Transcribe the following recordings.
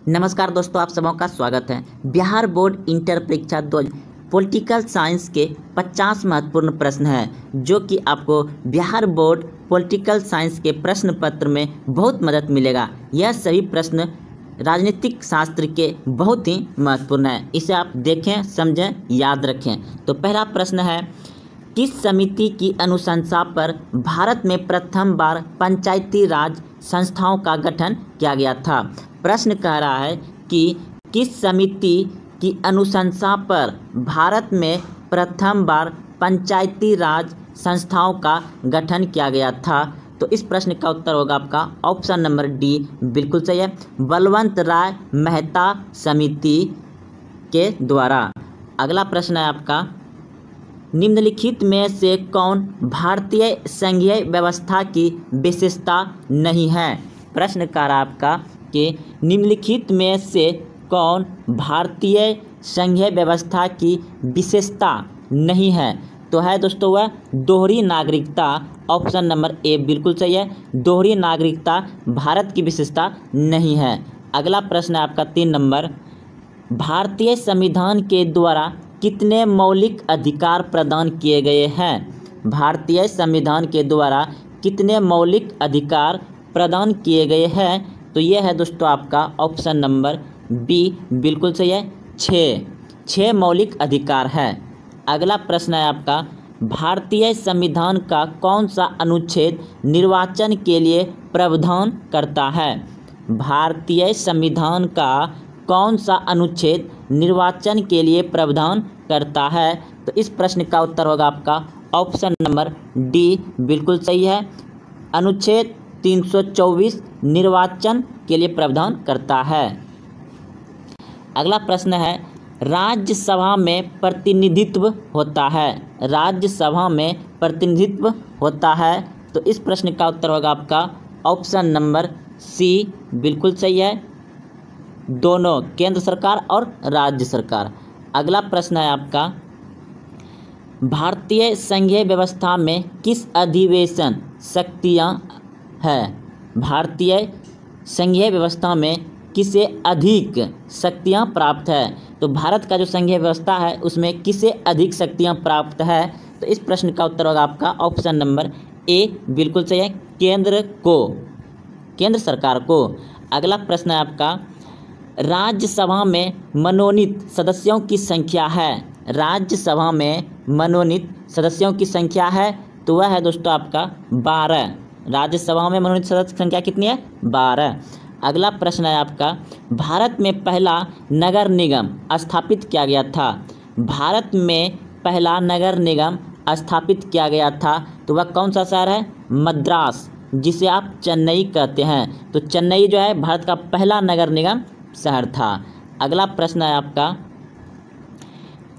नमस्कार दोस्तों, आप सबों का स्वागत है। बिहार बोर्ड इंटर परीक्षा 2 पॉलिटिकल साइंस के 50 महत्वपूर्ण प्रश्न हैं जो कि आपको बिहार बोर्ड पॉलिटिकल साइंस के प्रश्न पत्र में बहुत मदद मिलेगा। यह सभी प्रश्न राजनीतिक शास्त्र के बहुत ही महत्वपूर्ण हैं। इसे आप देखें, समझें, याद रखें। तो पहला प्रश्न है, किस समिति की अनुशंसा पर भारत में प्रथम बार पंचायती राज संस्थाओं का गठन किया गया था? प्रश्न कह रहा है कि किस समिति की अनुशंसा पर भारत में प्रथम बार पंचायती राज संस्थाओं का गठन किया गया था। तो इस प्रश्न का उत्तर होगा आपका ऑप्शन नंबर डी, बिल्कुल सही है, बलवंत राय मेहता समिति के द्वारा। अगला प्रश्न है आपका, निम्नलिखित में से कौन भारतीय संघीय व्यवस्था की विशेषता नहीं है? प्रश्न कह रहा है आपका कि निम्नलिखित में से कौन भारतीय संघीय व्यवस्था की विशेषता नहीं है? तो है दोस्तों वह दोहरी नागरिकता। ऑप्शन नंबर ए बिल्कुल सही है, दोहरी नागरिकता भारत की विशेषता नहीं है। अगला प्रश्न है आपका 3 नंबर, भारतीय संविधान के द्वारा कितने मौलिक अधिकार प्रदान किए गए हैं? भारतीय संविधान के द्वारा कितने मौलिक अधिकार प्रदान किए गए हैं? तो यह है दोस्तों आपका ऑप्शन नंबर बी, बिल्कुल सही है, 6 मौलिक अधिकार है। अगला प्रश्न है आपका, भारतीय संविधान का कौन सा अनुच्छेद निर्वाचन के लिए प्रावधान करता है? भारतीय संविधान का कौन सा अनुच्छेद निर्वाचन के लिए प्रावधान करता है? तो इस प्रश्न का उत्तर होगा आपका ऑप्शन नंबर डी, बिल्कुल सही है, अनुच्छेद 324 निर्वाचन के लिए प्रावधान करता है। अगला प्रश्न है, राज्यसभा में प्रतिनिधित्व होता है। राज्यसभा में प्रतिनिधित्व होता है। तो इस प्रश्न का उत्तर होगा आपका ऑप्शन नंबर सी, बिल्कुल सही है, दोनों, केंद्र सरकार और राज्य सरकार। अगला प्रश्न है आपका, भारतीय संघीय व्यवस्था में किस अधिवेशन शक्तियाँ है? भारतीय संघीय व्यवस्था में किसे अधिक शक्तियाँ प्राप्त है? तो भारत का जो संघीय व्यवस्था है उसमें किसे अधिक शक्तियाँ प्राप्त है? तो इस प्रश्न का उत्तर होगा आपका ऑप्शन नंबर ए, बिल्कुल सही है, केंद्र सरकार को। अगला प्रश्न है आपका, राज्यसभा में मनोनीत सदस्यों की संख्या है। राज्यसभा में मनोनीत सदस्यों की संख्या है तो वह है दोस्तों आपका 12। राज्यसभा में मनोनीत सदस्य की संख्या कितनी है? 12। अगला प्रश्न है आपका, भारत में पहला नगर निगम स्थापित किया गया था। भारत में पहला नगर निगम स्थापित किया गया था तो वह कौन सा शहर है? मद्रास, जिसे आप चेन्नई कहते हैं। तो चेन्नई जो है भारत का पहला नगर निगम शहर था। अगला प्रश्न है आपका,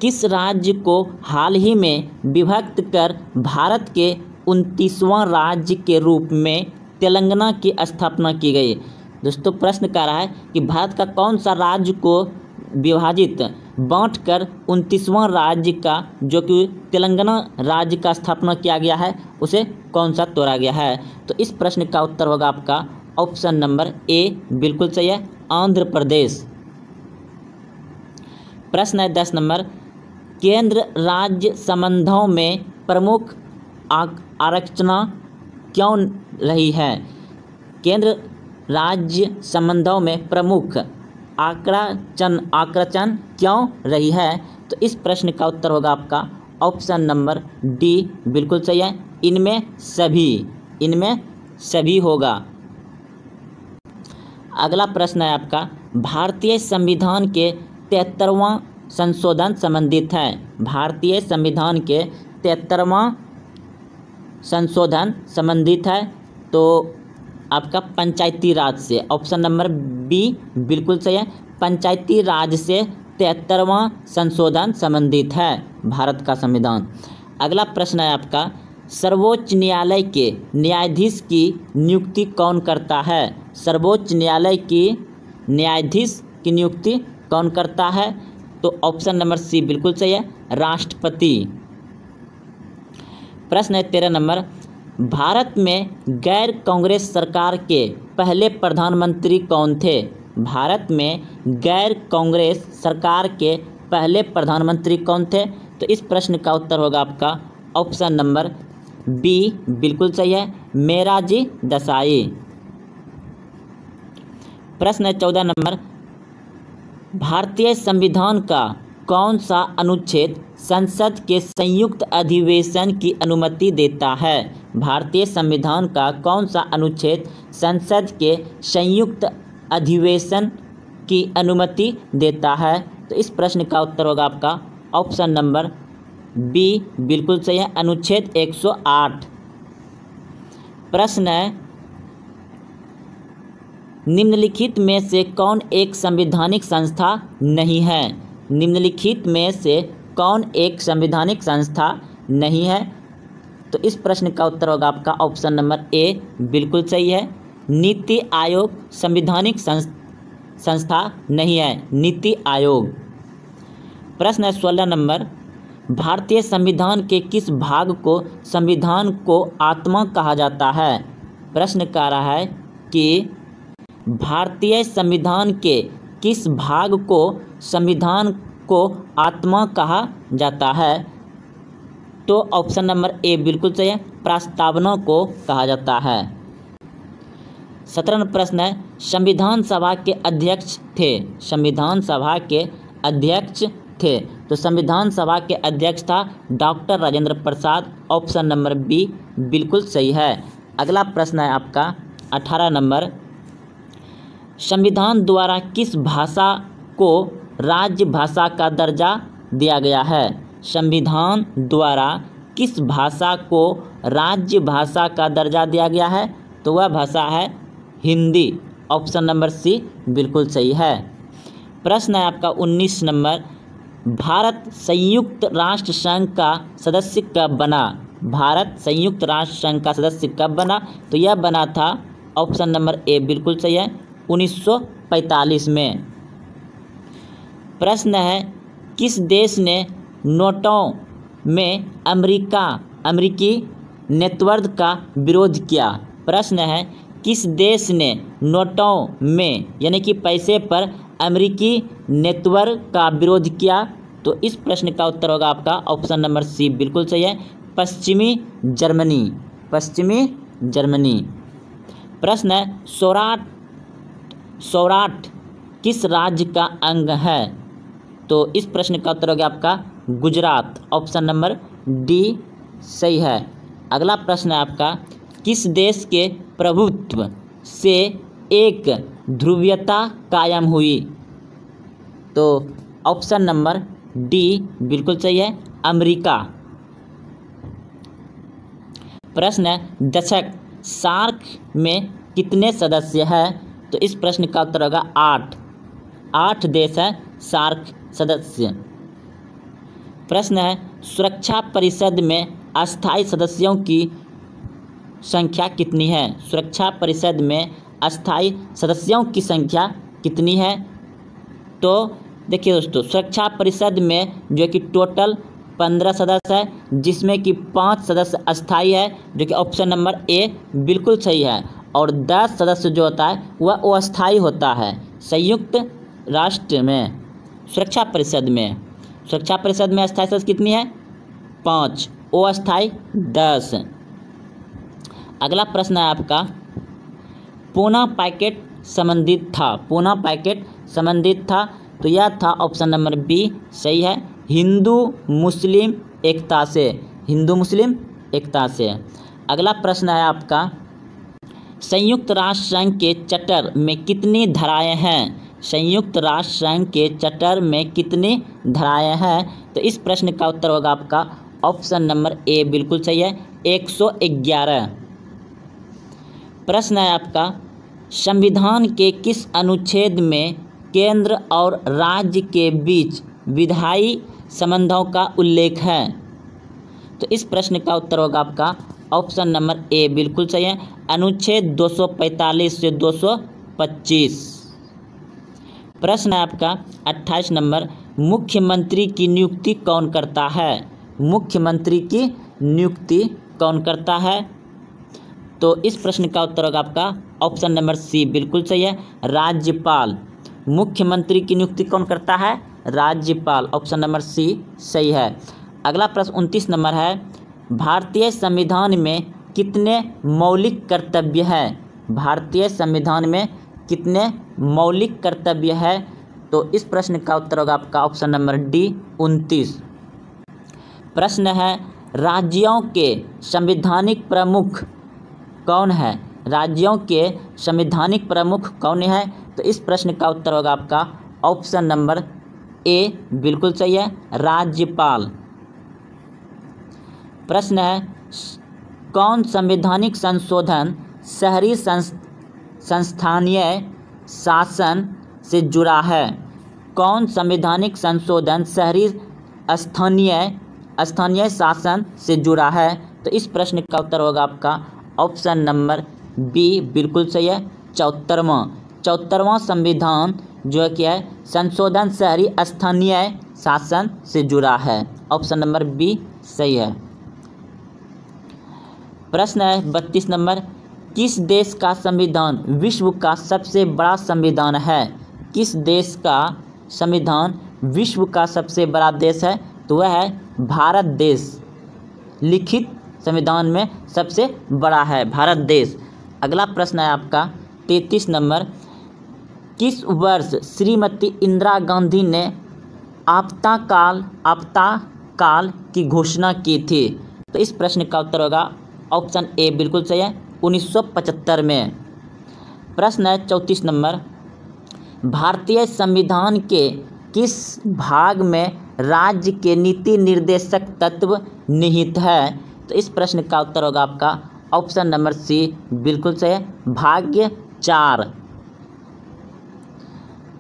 किस राज्य को हाल ही में विभक्त कर भारत के 29वां राज्य के रूप में तेलंगाना की स्थापना की गई? दोस्तों प्रश्न कह रहा है कि भारत का कौन सा राज्य को विभाजित बांटकर 29वां राज्य का जो कि तेलंगाना राज्य का स्थापना किया गया है उसे कौन सा तोड़ा गया है? तो इस प्रश्न का उत्तर होगा आपका ऑप्शन नंबर ए, बिल्कुल सही है, आंध्र प्रदेश। प्रश्न है 10 नंबर, केंद्र राज्य संबंधों में प्रमुख आरक्षण क्यों रही है? केंद्र राज्य संबंधों में प्रमुख आरक्षण क्यों रही है? तो इस प्रश्न का उत्तर होगा आपका ऑप्शन नंबर डी, बिल्कुल सही है, इनमें सभी होगा। अगला प्रश्न है आपका, भारतीय संविधान के 73वां संशोधन संबंधित है। भारतीय संविधान के 73वां संशोधन संबंधित है तो आपका पंचायती राज से। ऑप्शन नंबर बी, बिल्कुल सही है, पंचायती राज से 73वां संशोधन संबंधित है भारत का संविधान। अगला प्रश्न है आपका, सर्वोच्च न्यायालय के न्यायाधीश की नियुक्ति कौन करता है? सर्वोच्च न्यायालय की न्यायाधीश की नियुक्ति कौन करता है? तो ऑप्शन नंबर सी, बिल्कुल सही है, राष्ट्रपति। प्रश्न है 13 नंबर, भारत में गैर कांग्रेस सरकार के पहले प्रधानमंत्री कौन थे? भारत में गैर कांग्रेस सरकार के पहले प्रधानमंत्री कौन थे? तो इस प्रश्न का उत्तर होगा आपका ऑप्शन नंबर बी, बिल्कुल सही है, मोरारजी देसाई। प्रश्न है 14 नंबर, भारतीय संविधान का कौन सा अनुच्छेद संसद के संयुक्त अधिवेशन की अनुमति देता है? भारतीय संविधान का कौन सा अनुच्छेद संसद के संयुक्त अधिवेशन की अनुमति देता है? तो इस प्रश्न का उत्तर होगा आपका ऑप्शन नंबर बी, बिल्कुल सही है, अनुच्छेद 108। प्रश्न है, निम्नलिखित में से कौन एक संवैधानिक संस्था नहीं है? निम्नलिखित में से कौन एक संवैधानिक संस्था नहीं है? तो इस प्रश्न का उत्तर होगा आपका ऑप्शन नंबर ए, बिल्कुल सही है, नीति आयोग संवैधानिक संस्था नहीं है, नीति आयोग। प्रश्न है 16 नंबर, भारतीय संविधान के किस भाग को संविधान को आत्मा कहा जाता है? प्रश्न कह रहा है कि भारतीय संविधान के किस भाग को संविधान को आत्मा कहा जाता है? तो ऑप्शन नंबर ए बिल्कुल सही है, प्रस्तावना को कहा जाता है। 17 प्रश्न है, संविधान सभा के अध्यक्ष थे? संविधान सभा के अध्यक्ष थे, तो संविधान सभा के अध्यक्ष था doctor Rajendra Prasad, option number B बिल्कुल सही है। अगला प्रश्न है आपका 18 नंबर, संविधान द्वारा किस भाषा को राज्य भाषा का दर्जा दिया गया है? संविधान द्वारा किस भाषा को राज्य भाषा का दर्जा दिया गया है? तो वह भाषा है हिंदी, ऑप्शन नंबर सी बिल्कुल सही है। प्रश्न है आपका 19 नंबर, भारत संयुक्त राष्ट्र संघ का सदस्य कब बना? भारत संयुक्त राष्ट्र संघ का सदस्य कब बना? तो यह बना था ऑप्शन नंबर ए बिल्कुल सही है, 1945 में। प्रश्न है, किस देश ने नोटों में अमेरिकी नेटवर्क का विरोध किया? प्रश्न है, किस देश ने नोटों में यानी कि पैसे पर अमेरिकी नेटवर्क का विरोध किया? तो इस प्रश्न का उत्तर होगा आपका ऑप्शन नंबर सी बिल्कुल सही है, पश्चिमी जर्मनी, पश्चिमी जर्मनी। प्रश्न है, सौराठ किस राज्य का अंग है? तो इस प्रश्न का उत्तर होगा आपका गुजरात, ऑप्शन नंबर डी सही है। अगला प्रश्न है आपका, किस देश के प्रभुत्व से एक ध्रुवीयता कायम हुई? तो ऑप्शन नंबर डी बिल्कुल सही है, अमेरिका। प्रश्न है, दशक सार्क में कितने सदस्य हैं? तो इस प्रश्न का उत्तर होगा 8 देश हैं सार्क सदस्य। प्रश्न है, सुरक्षा परिषद में अस्थायी सदस्यों की संख्या कितनी है? सुरक्षा परिषद में अस्थायी सदस्यों की संख्या कितनी है? तो देखिए दोस्तों, सुरक्षा परिषद में जो कि टोटल 15 सदस्य है, जिसमें कि 5 सदस्य अस्थायी है, जो कि ऑप्शन नंबर ए बिल्कुल सही है, और 10 सदस्य जो होता है वह अस्थायी होता है। संयुक्त राष्ट्र में सुरक्षा परिषद में अस्थायी सदस्य कितनी है? 5, अस्थायी 10। अगला प्रश्न है आपका, पूना पैकेट संबंधित था? तो यह था ऑप्शन नंबर बी सही है, हिंदू मुस्लिम एकता से। अगला प्रश्न है आपका, संयुक्त राष्ट्र संघ के चार्टर में कितनी धाराएं हैं? संयुक्त राष्ट्र संघ के चार्टर में कितनी धाराएं हैं? तो इस प्रश्न का उत्तर होगा आपका ऑप्शन नंबर ए बिल्कुल सही है, 111। प्रश्न है आपका, संविधान के किस अनुच्छेद में केंद्र और राज्य के बीच विधायी संबंधों का उल्लेख है? तो इस प्रश्न का उत्तर होगा आपका ऑप्शन नंबर ए बिल्कुल सही है, अनुच्छेद 245 से 225। प्रश्न है आपका 28 नंबर, मुख्यमंत्री की नियुक्ति कौन करता है? मुख्यमंत्री की नियुक्ति कौन करता है? तो इस प्रश्न का उत्तर होगा आपका ऑप्शन नंबर सी बिल्कुल सही है, राज्यपाल। मुख्यमंत्री की नियुक्ति कौन करता है? राज्यपाल। ऑप्शन नंबर सी सही है। अगला प्रश्न 29 नंबर है, भारतीय संविधान में कितने मौलिक कर्तव्य है? भारतीय संविधान में कितने मौलिक कर्तव्य है? तो इस प्रश्न का उत्तर होगा आपका ऑप्शन नंबर डी 29। प्रश्न है, राज्यों के संवैधानिक प्रमुख कौन है? राज्यों के संवैधानिक प्रमुख कौन है? तो इस प्रश्न का उत्तर होगा आपका ऑप्शन नंबर ए बिल्कुल सही है, राज्यपाल। प्रश्न है, कौन संवैधानिक संशोधन शहरी संस्थानीय शासन से जुड़ा है? कौन संवैधानिक संशोधन शहरी स्थानीय शासन से जुड़ा है? तो इस प्रश्न का उत्तर होगा आपका ऑप्शन नंबर बी बिल्कुल सही है, 74वां संविधान जो है क्या है? संशोधन शहरी स्थानीय शासन से जुड़ा है। ऑप्शन नंबर बी सही है। प्रश्न है 32 नंबर, किस देश का संविधान विश्व का सबसे बड़ा संविधान है? किस देश का संविधान विश्व का सबसे बड़ा देश है? तो वह है भारत देश। लिखित संविधान में सबसे बड़ा है भारत देश। अगला प्रश्न है आपका 33 नंबर, किस वर्ष श्रीमती इंदिरा गांधी ने आपातकाल की घोषणा की थी? तो इस प्रश्न का उत्तर होगा ऑप्शन ए बिल्कुल सही है, 1975 में। प्रश्न है 34 नंबर, भारतीय संविधान के किस भाग में राज्य के नीति निर्देशक तत्व निहित है? तो इस प्रश्न का उत्तर होगा आपका ऑप्शन नंबर सी बिल्कुल सही है, भाग 4।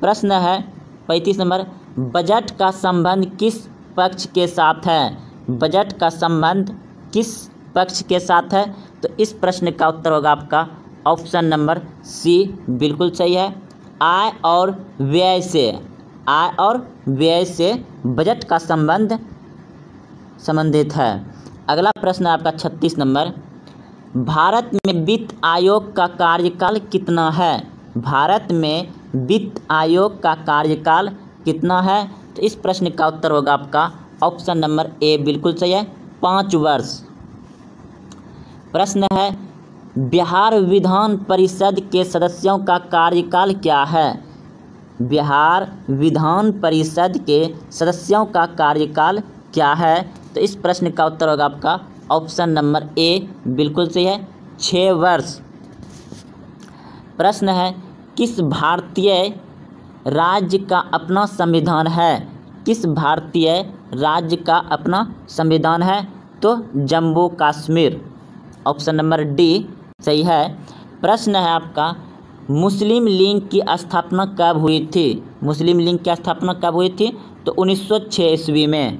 प्रश्न है 35 नंबर, बजट का संबंध किस पक्ष के साथ है? बजट का संबंध किस पक्ष के साथ है? तो इस प्रश्न का उत्तर होगा आपका ऑप्शन नंबर सी बिल्कुल सही है, आय और व्यय से बजट का संबंधित है। अगला प्रश्न है आपका 36 नंबर, भारत में वित्त आयोग का कार्यकाल कितना है? भारत में वित्त आयोग का कार्यकाल कितना है? तो इस प्रश्न का उत्तर होगा आपका ऑप्शन नंबर ए बिल्कुल सही है, 5 वर्ष। प्रश्न है, बिहार विधान परिषद के सदस्यों का कार्यकाल क्या है? बिहार विधान परिषद के सदस्यों का कार्यकाल क्या है? तो इस प्रश्न का उत्तर होगा आपका ऑप्शन नंबर ए बिल्कुल सही है, 6 वर्ष। प्रश्न है, किस भारतीय राज्य का अपना संविधान है? किस भारतीय राज्य का अपना संविधान है? तो Jammu Kashmir. Option number D सही है। प्रश्न है आपका, मुस्लिम लीग की स्थापना कब हुई थी? मुस्लिम लीग की स्थापना कब हुई थी? तो 1906 ईस्वी में।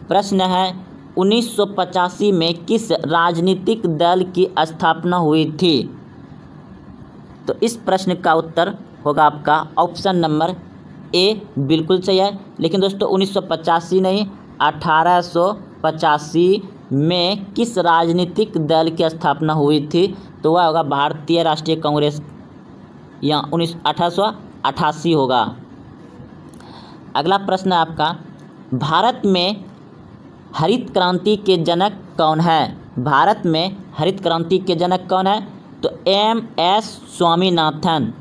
प्रश्न है, 1985 में किस राजनीतिक दल की स्थापना हुई थी? तो इस प्रश्न का उत्तर होगा आपका ऑप्शन नंबर ए बिल्कुल सही है। लेकिन दोस्तों 1985 नहीं, 1885 में किस राजनीतिक दल की स्थापना हुई थी? तो वह होगा भारतीय राष्ट्रीय कांग्रेस, या 1888 होगा। अगला प्रश्न है आपका, भारत में हरित क्रांति के जनक कौन है? भारत में हरित क्रांति के जनक कौन है? तो एम एस स्वामीनाथन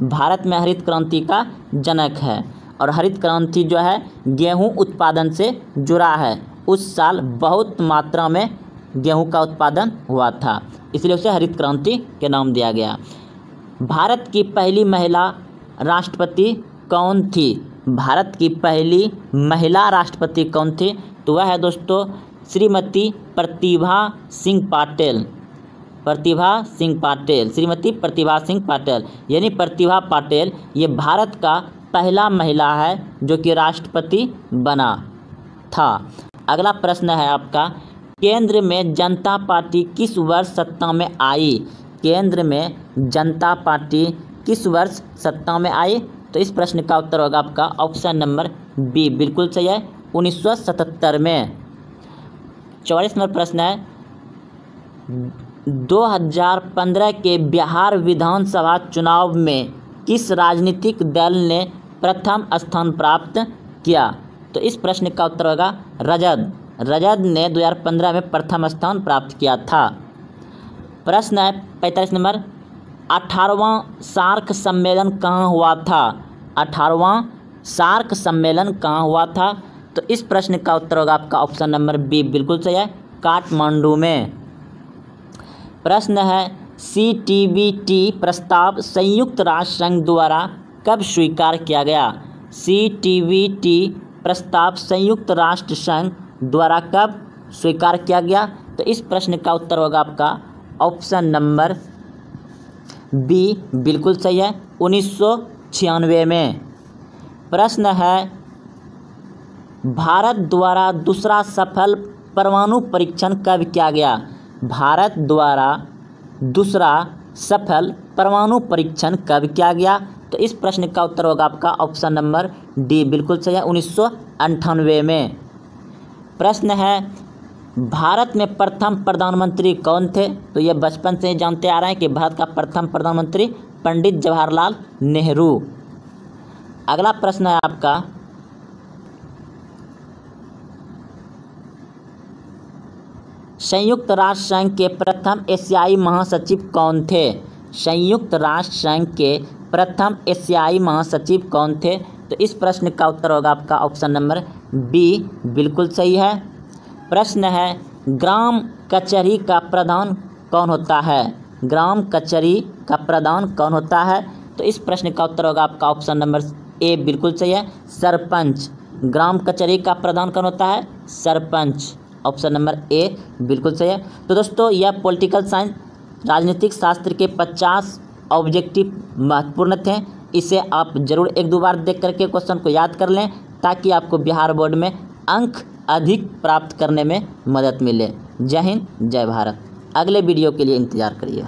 भारत में हरित क्रांति का जनक है। और हरित क्रांति जो है गेहूं उत्पादन से जुड़ा है। उस साल बहुत मात्रा में गेहूं का उत्पादन हुआ था, इसलिए उसे हरित क्रांति के नाम दिया गया। भारत की पहली महिला राष्ट्रपति कौन थी? भारत की पहली महिला राष्ट्रपति कौन थी? तो वह है दोस्तों श्रीमती प्रतिभा सिंह पाटिल। श्रीमती प्रतिभा सिंह पाटिल, यानी प्रतिभा पाटिल ये भारत का पहला महिला है जो कि राष्ट्रपति बना था। अगला प्रश्न है आपका, केंद्र में जनता पार्टी किस वर्ष सत्ता में आई? केंद्र में जनता पार्टी किस वर्ष सत्ता में आई? तो इस प्रश्न का उत्तर होगा आपका ऑप्शन नंबर बी बिल्कुल सही है, 1977 में। 44 नंबर प्रश्न है, 2015 के बिहार विधानसभा चुनाव में किस राजनीतिक दल ने प्रथम स्थान प्राप्त किया? तो इस प्रश्न का उत्तर होगा राजद। राजद ने 2015 में प्रथम स्थान प्राप्त किया था। प्रश्न है 45 नंबर, 18वां सार्क सम्मेलन कहाँ हुआ था? 18वां सार्क सम्मेलन कहाँ हुआ था? तो इस प्रश्न का उत्तर होगा आपका ऑप्शन नंबर बी, बिल्कुल सही है, काठमांडू में। प्रश्न है CTBT प्रस्ताव संयुक्त राष्ट्र संघ द्वारा कब स्वीकार किया गया? CTBT प्रस्ताव संयुक्त राष्ट्र संघ द्वारा कब स्वीकार किया गया? तो इस प्रश्न का उत्तर होगा आपका ऑप्शन नंबर बी, बिल्कुल सही है, 1996 में। प्रश्न है भारत द्वारा दूसरा सफल परमाणु परीक्षण कब किया गया? भारत द्वारा दूसरा सफल परमाणु परीक्षण कब किया गया? तो इस प्रश्न का उत्तर होगा आपका ऑप्शन नंबर डी, बिल्कुल सही है, 1998 में। प्रश्न है भारत में प्रथम प्रधानमंत्री कौन थे? तो ये बचपन से ही जानते आ रहे हैं कि भारत का प्रथम प्रधानमंत्री पंडित जवाहरलाल नेहरू। अगला प्रश्न है आपका संयुक्त राष्ट्र संघ के प्रथम एशियाई महासचिव कौन थे? संयुक्त राष्ट्र संघ के प्रथम एशियाई महासचिव कौन थे? तो इस प्रश्न का उत्तर होगा आपका ऑप्शन नंबर बी, बिल्कुल सही है। प्रश्न है ग्राम कचहरी का प्रधान कौन होता है? ग्राम कचहरी का प्रधान कौन होता है? तो इस प्रश्न का उत्तर होगा आपका ऑप्शन नंबर ए, बिल्कुल सही है, सरपंच। ग्राम कचहरी का प्रधान कौन होता है? सरपंच। ऑप्शन नंबर ए, बिल्कुल सही है। तो दोस्तों यह पॉलिटिकल साइंस राजनीतिक शास्त्र के 50 ऑब्जेक्टिव महत्वपूर्ण थे। इसे आप जरूर एक दो बार देख करके क्वेश्चन को याद कर लें ताकि आपको बिहार बोर्ड में अंक अधिक प्राप्त करने में मदद मिले। जय हिंद, जय भारत। अगले वीडियो के लिए इंतज़ार करिए।